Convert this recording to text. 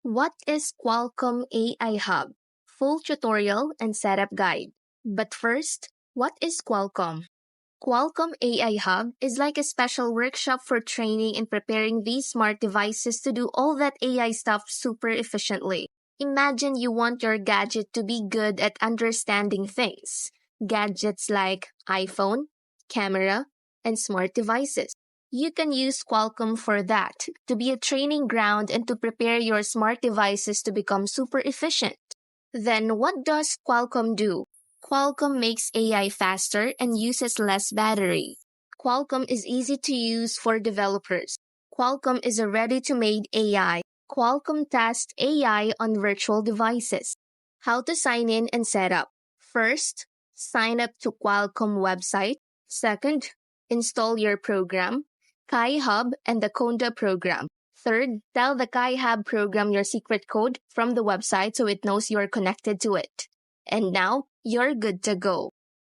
What is Qualcomm AI Hub? Full tutorial and setup guide. But first, what is Qualcomm? Qualcomm AI Hub is like a special workshop for training and preparing these smart devices to do all that AI stuff super efficiently. Imagine you want your gadget to be good at understanding things. Gadgets like iPhone, camera, and smart devices. You can use Qualcomm for that, to be a training ground and to prepare your smart devices to become super efficient. Then what does Qualcomm do? Qualcomm makes AI faster and uses less battery. Qualcomm is easy to use for developers. Qualcomm is a ready-to-made AI. Qualcomm tests AI on virtual devices. How to sign in and set up. First, sign up to Qualcomm website. Second, install your program, Kai Hub and the Conda program. Third, tell the Kai Hub program your secret code from the website so it knows you're connected to it. And now, you're good to go.